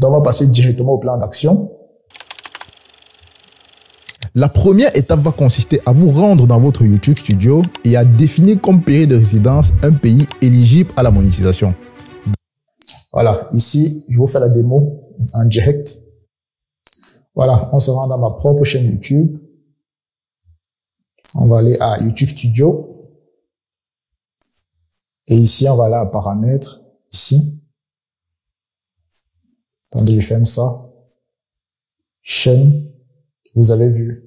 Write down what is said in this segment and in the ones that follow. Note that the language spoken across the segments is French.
Donc, on va passer directement au plan d'action. La première étape va consister à vous rendre dans votre YouTube Studio et à définir comme pays de résidence un pays éligible à la monétisation. Voilà, ici, je vous fais la démo en direct. Voilà, on se rend dans ma propre chaîne YouTube. On va aller à YouTube Studio. Et ici, on va aller à paramètres. Ici. Attendez, je ferme ça. Chaîne. Vous avez vu.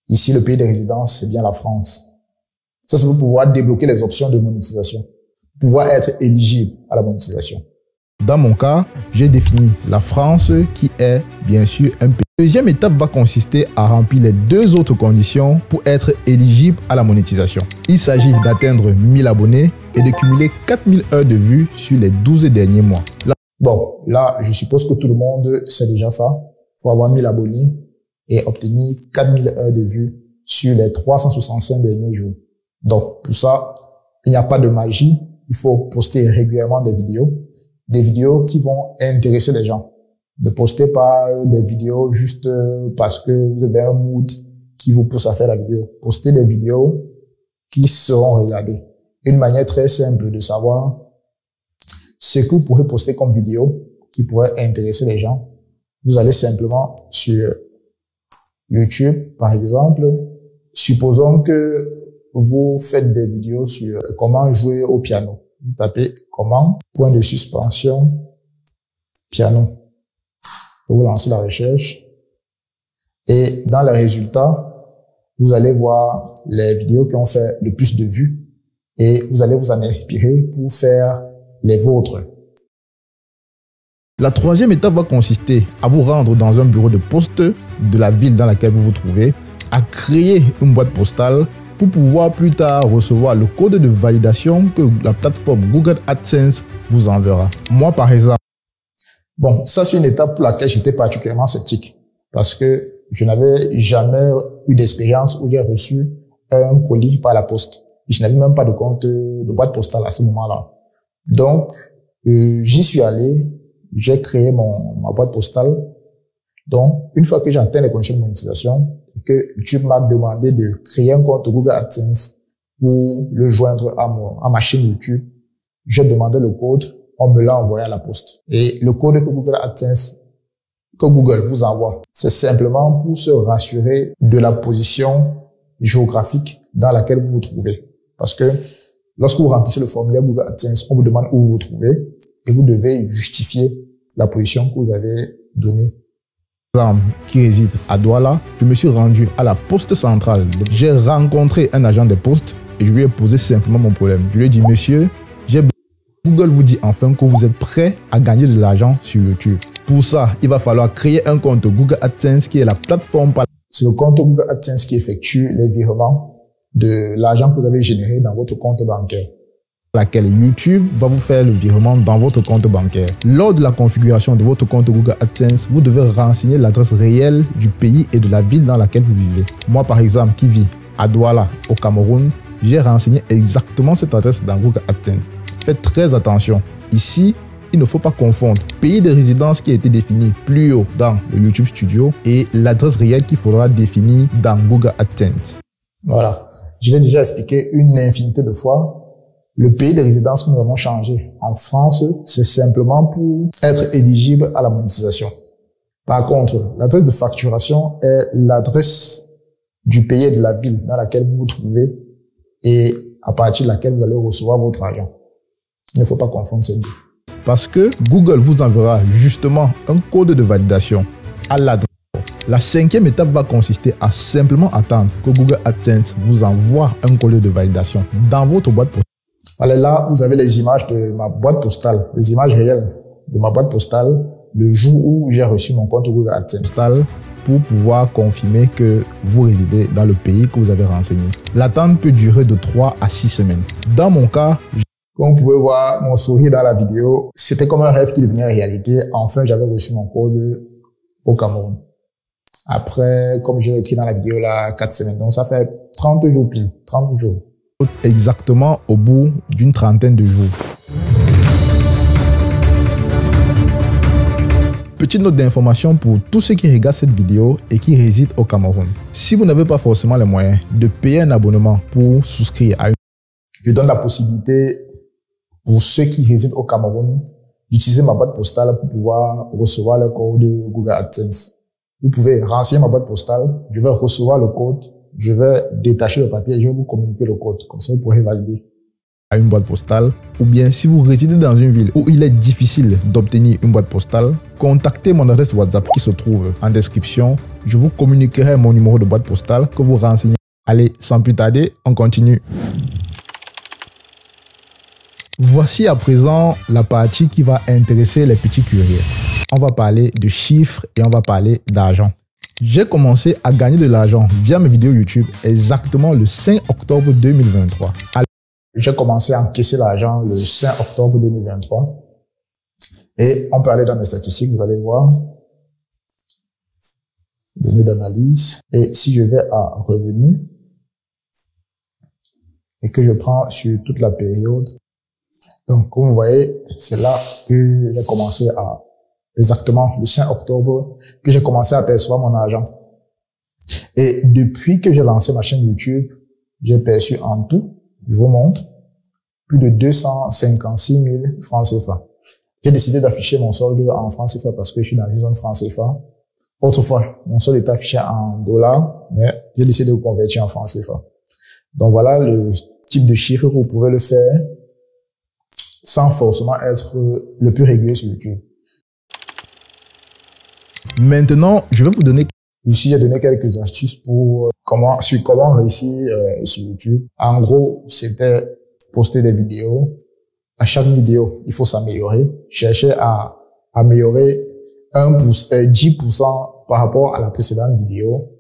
Ici, le pays de résidence, c'est bien la France. Ça, c'est pour pouvoir débloquer les options de monétisation. Pouvoir être éligible à la monétisation. Dans mon cas, j'ai défini la France qui est bien sûr un pays. La deuxième étape va consister à remplir les deux autres conditions pour être éligible à la monétisation. Il s'agit d'atteindre 1000 abonnés et de cumuler 4000 heures de vues sur les 12 derniers mois. Bon, là, je suppose que tout le monde sait déjà ça. Il faut avoir 1000 abonnés et obtenir 4000 heures de vues sur les 365 derniers jours. Donc, pour ça, il n'y a pas de magie. Il faut poster régulièrement des vidéos qui vont intéresser les gens. Ne postez pas des vidéos juste parce que vous êtes dans un mood qui vous pousse à faire la vidéo. Postez des vidéos qui seront regardées. Une manière très simple de savoir ce que vous pourrez poster comme vidéo qui pourrait intéresser les gens. Vous allez simplement sur YouTube, par exemple. Supposons que vous faites des vidéos sur comment jouer au piano. Vous tapez comment, point de suspension, piano. Vous lancez la recherche. Et dans les résultats, vous allez voir les vidéos qui ont fait le plus de vues et vous allez vous en inspirer pour faire les vôtres. La troisième étape va consister à vous rendre dans un bureau de poste de la ville dans laquelle vous vous trouvez, à créer une boîte postale pour pouvoir plus tard recevoir le code de validation que la plateforme Google AdSense vous enverra. Moi, par exemple. Bon, ça c'est une étape pour laquelle j'étais particulièrement sceptique parce que je n'avais jamais eu d'expérience où j'ai reçu un colis par la poste. Je n'avais même pas de compte de boîte postale à ce moment-là. Donc, j'y suis allé, j'ai créé ma boîte postale. Donc, une fois que j'ai atteint les conditions de monétisation et que YouTube m'a demandé de créer un compte Google AdSense pour le joindre à ma chaîne YouTube, j'ai demandé le code, on me l'a envoyé à la poste. Et le code que Google AdSense, que Google vous envoie, c'est simplement pour se rassurer de la position géographique dans laquelle vous vous trouvez. Parce que lorsque vous remplissez le formulaire Google AdSense, on vous demande où vous vous trouvez et vous devez justifier la position que vous avez donnée. Qui réside à Douala, je me suis rendu à la poste centrale. J'ai rencontré un agent des postes et je lui ai posé simplement mon problème. Je lui ai dit, monsieur, Google vous dit enfin que vous êtes prêt à gagner de l'argent sur YouTube. Pour ça, il va falloir créer un compte Google AdSense qui est la plateforme par... C'est le compte Google AdSense qui effectue les virements de l'argent que vous avez généré dans votre compte bancaire. Laquelle YouTube va vous faire le virement dans votre compte bancaire. Lors de la configuration de votre compte Google AdSense, vous devez renseigner l'adresse réelle du pays et de la ville dans laquelle vous vivez. Moi, par exemple, qui vis à Douala, au Cameroun, j'ai renseigné exactement cette adresse dans Google AdSense. Faites très attention. Ici, il ne faut pas confondre pays de résidence qui a été défini plus haut dans le YouTube Studio et l'adresse réelle qu'il faudra définir dans Google AdSense. Voilà. Je l'ai déjà expliqué une infinité de fois. Le pays de résidence que nous avons changé en France, c'est simplement pour être éligible à la monétisation. Par contre, l'adresse de facturation est l'adresse du pays et de la ville dans laquelle vous vous trouvez et à partir de laquelle vous allez recevoir votre argent. Il ne faut pas confondre ces deux. Parce que Google vous enverra justement un code de validation à l'adresse. La cinquième étape va consister à simplement attendre que Google AdSense vous envoie un code de validation dans votre boîte postale. Allez, là, vous avez les images de ma boîte postale, les images réelles de ma boîte postale le jour où j'ai reçu mon compte Google AdSense. Pour pouvoir confirmer que vous résidez dans le pays que vous avez renseigné. L'attente peut durer de 3 à 6 semaines. Dans mon cas, comme vous pouvez voir mon sourire dans la vidéo, c'était comme un rêve qui devenait réalité. Enfin, j'avais reçu mon code au Cameroun. Après, comme j'ai écrit dans la vidéo là, 4 semaines. Donc, ça fait 30 jours pile, 30 jours. Exactement au bout d'une trentaine de jours. Petite note d'information pour tous ceux qui regardent cette vidéo et qui résident au Cameroun. Si vous n'avez pas forcément les moyens de payer un abonnement pour souscrire à une... Je donne la possibilité pour ceux qui résident au Cameroun d'utiliser ma boîte postale pour pouvoir recevoir le code de Google AdSense. Vous pouvez renseigner ma boîte postale, je vais recevoir le code, je vais détacher le papier et je vais vous communiquer le code. Comme ça, vous pourrez valider. À une boîte postale, ou bien si vous résidez dans une ville où il est difficile d'obtenir une boîte postale, contactez mon adresse WhatsApp qui se trouve en description. Je vous communiquerai mon numéro de boîte postale que vous renseignez. Allez, sans plus tarder, on continue. Voici à présent la partie qui va intéresser les petits curieux. On va parler de chiffres et on va parler d'argent. J'ai commencé à gagner de l'argent via mes vidéos YouTube exactement le 5 octobre 2023. J'ai commencé à encaisser l'argent le 5 octobre 2023. Et on peut aller dans mes statistiques, vous allez voir. Données d'analyse. Et si je vais à revenus, et que je prends sur toute la période, donc comme vous voyez, c'est là que j'ai commencé à, exactement le 5 octobre, que j'ai commencé à percevoir mon argent. Et depuis que j'ai lancé ma chaîne YouTube, j'ai perçu en tout, je vous montre, plus de 256 000 francs CFA. J'ai décidé d'afficher mon solde en francs CFA parce que je suis dans une zone francs CFA. Autrefois, mon solde était affiché en dollars, mais j'ai décidé de convertir en francs CFA. Donc voilà le type de chiffre que vous pouvez le faire sans forcément être le plus régulier sur YouTube. Maintenant, je vais vous donner... Ici, j'ai donné quelques astuces pour comment réussir sur YouTube. En gros, c'était poster des vidéos. À chaque vidéo, il faut s'améliorer. Chercher à améliorer 10% par rapport à la précédente vidéo.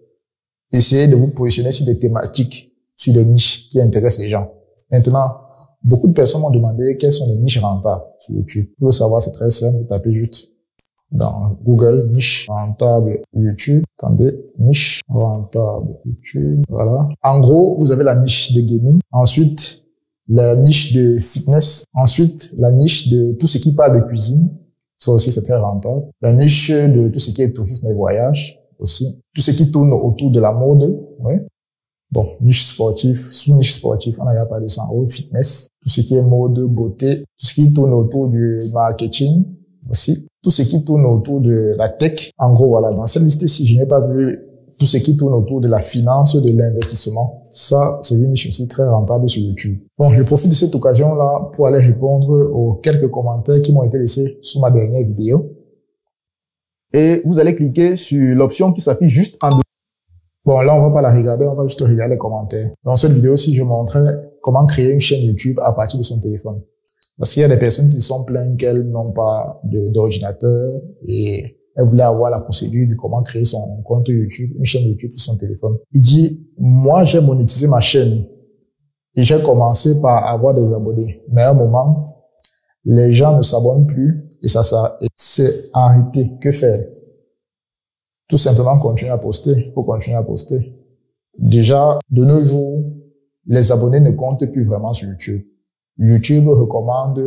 Essayez de vous positionner sur des thématiques, sur des niches qui intéressent les gens. Maintenant, beaucoup de personnes m'ont demandé quelles sont les niches rentables sur YouTube. Pour le savoir, c'est très simple. Vous tapez juste dans Google, niche rentable YouTube. Attendez, niche rentable YouTube. Voilà. En gros, vous avez la niche de gaming. Ensuite, la niche de fitness. Ensuite, la niche de tout ce qui parle de cuisine. Ça aussi, c'est très rentable. La niche de tout ce qui est tourisme et voyage aussi. Tout ce qui tourne autour de la mode. Oui. Bon, niche sportive, sous-niche sportive, on a déjà parlé de ça en haut. Fitness. Tout ce qui est mode, beauté. Tout ce qui tourne autour du marketing aussi. Tout ce qui tourne autour de la tech. En gros, voilà. Dans cette liste-ci, je n'ai pas vu tout ce qui tourne autour de la finance, de l'investissement. Ça, c'est une niche aussi très rentable sur YouTube. Bon, je profite de cette occasion-là pour aller répondre aux quelques commentaires qui m'ont été laissés sous ma dernière vidéo. Et vous allez cliquer sur l'option qui s'affiche juste en dessous. Bon, là, on va pas la regarder, on va juste regarder les commentaires. Dans cette vidéo-ci, je montrais comment créer une chaîne YouTube à partir de son téléphone. Parce qu'il y a des personnes qui sont plaintes qu'elles n'ont pas d'ordinateur et elles voulaient avoir la procédure de comment créer son compte YouTube, une chaîne YouTube sur son téléphone. Il dit, moi, j'ai monétisé ma chaîne et j'ai commencé par avoir des abonnés. Mais à un moment, les gens ne s'abonnent plus et ça c'est arrêté. Que faire? Tout simplement continuer à poster. Il faut continuer à poster. Déjà, de nos jours, les abonnés ne comptent plus vraiment sur YouTube. YouTube recommande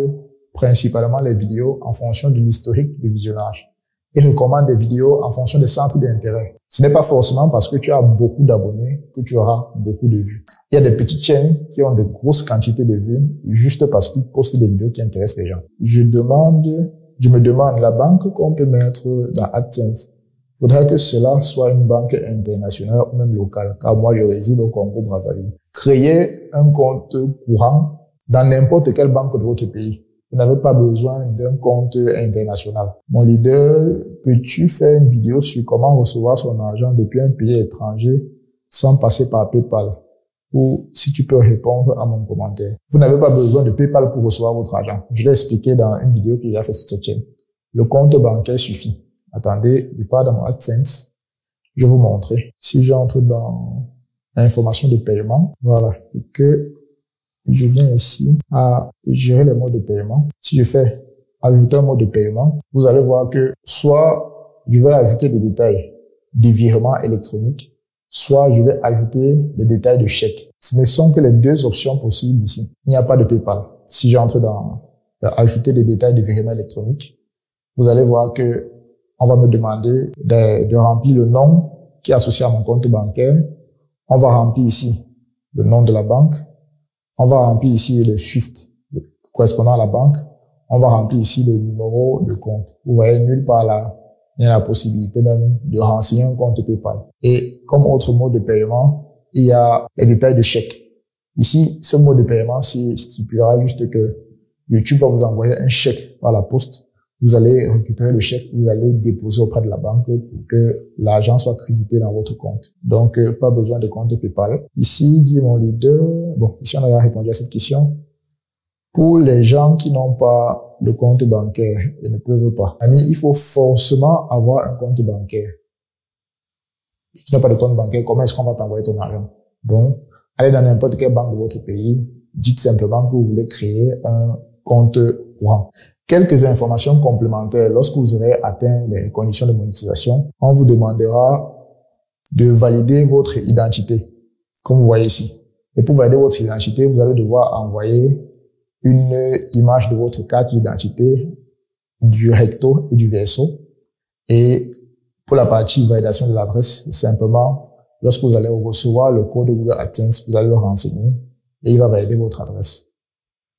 principalement les vidéos en fonction de l'historique de visionnage. Il recommande des vidéos en fonction des centres d'intérêt. Ce n'est pas forcément parce que tu as beaucoup d'abonnés que tu auras beaucoup de vues. Il y a des petites chaînes qui ont de grosses quantités de vues juste parce qu'ils postent des vidéos qui intéressent les gens. Je me demande la banque qu'on peut mettre dans AdSense. Il faudrait que cela soit une banque internationale ou même locale, car moi je réside au Congo-Brazzaville. Créez un compte courant dans n'importe quelle banque de votre pays. Vous n'avez pas besoin d'un compte international. Mon leader, peux-tu faire une vidéo sur comment recevoir son argent depuis un pays étranger sans passer par PayPal? Ou si tu peux répondre à mon commentaire. Vous n'avez pas besoin de PayPal pour recevoir votre argent. Je l'ai expliqué dans une vidéo que j'ai faite sur cette chaîne. Le compte bancaire suffit. Attendez, je pars dans mon AdSense. Je vais vous montrer. Si j'entre dans information de paiement, voilà, et que je viens ici à gérer les modes de paiement. Si je fais ajouter un mode de paiement, vous allez voir que soit je vais ajouter des détails du virement électronique, soit je vais ajouter des détails de chèque. Ce ne sont que les deux options possibles ici. Il n'y a pas de PayPal. Si j'entre dans ajouter des détails de virement électronique, vous allez voir que on va me demander de remplir le nom qui est associé à mon compte bancaire. On va remplir ici le nom de la banque. On va remplir ici le SWIFT correspondant à la banque. On va remplir ici le numéro de compte. Vous voyez, nulle part là, il y a la possibilité même de renseigner un compte PayPal. Et comme autre mode de paiement, il y a les détails de chèque. Ici, ce mode de paiement stipulera juste que YouTube va vous envoyer un chèque par la poste. Vous allez récupérer le chèque, vous allez déposer auprès de la banque pour que l'argent soit crédité dans votre compte. Donc, pas besoin de compte PayPal. Ici, dit mon leader, bon, ici on a répondu à cette question. Pour les gens qui n'ont pas de compte bancaire et ne peuvent pas, il faut forcément avoir un compte bancaire. Si tu n'as pas de compte bancaire, comment est-ce qu'on va t'envoyer ton argent? Donc, allez dans n'importe quelle banque de votre pays, dites simplement que vous voulez créer un compte courant. Quelques informations complémentaires. Lorsque vous aurez atteint les conditions de monétisation, on vous demandera de valider votre identité, comme vous voyez ici. Et pour valider votre identité, vous allez devoir envoyer une image de votre carte d'identité, du recto et du verso. Et pour la partie validation de l'adresse, simplement, lorsque vous allez recevoir le code de Google AdSense, vous allez le renseigner et il va valider votre adresse.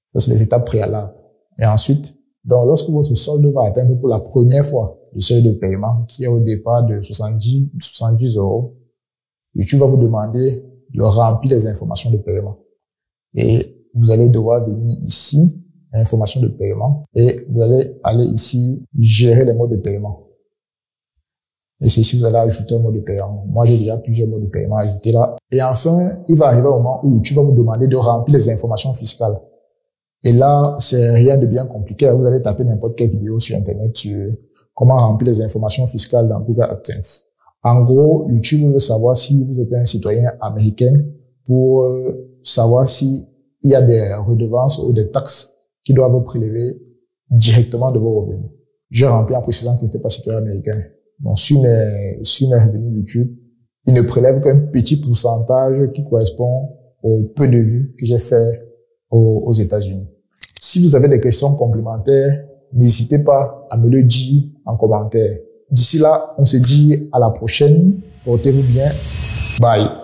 Ça, c'est les étapes préalables. Et ensuite, donc, lorsque votre solde va atteindre pour la première fois le seuil de paiement, qui est au départ de 70 €, YouTube va vous demander de remplir les informations de paiement. Et vous allez devoir venir ici, information de paiement, et vous allez aller ici, gérer les modes de paiement. Et c'est ici, vous allez ajouter un mode de paiement. Moi, j'ai déjà plusieurs modes de paiement ajoutés là. Et enfin, il va arriver un moment où YouTube va vous demander de remplir les informations fiscales. Et là, c'est rien de bien compliqué. Vous allez taper n'importe quelle vidéo sur Internet sur comment remplir les informations fiscales dans Google AdSense. En gros, YouTube veut savoir si vous êtes un citoyen américain pour savoir si il y a des redevances ou des taxes qui doivent être prélevées directement de vos revenus. J'ai rempli en précisant que je n'étais pas citoyen américain. Donc, sur mes revenus YouTube, il ne prélève qu'un petit pourcentage qui correspond au peu de vues que j'ai fait aux États-Unis. Si vous avez des questions complémentaires, n'hésitez pas à me le dire en commentaire. D'ici là, on se dit à la prochaine. Portez-vous bien. Bye.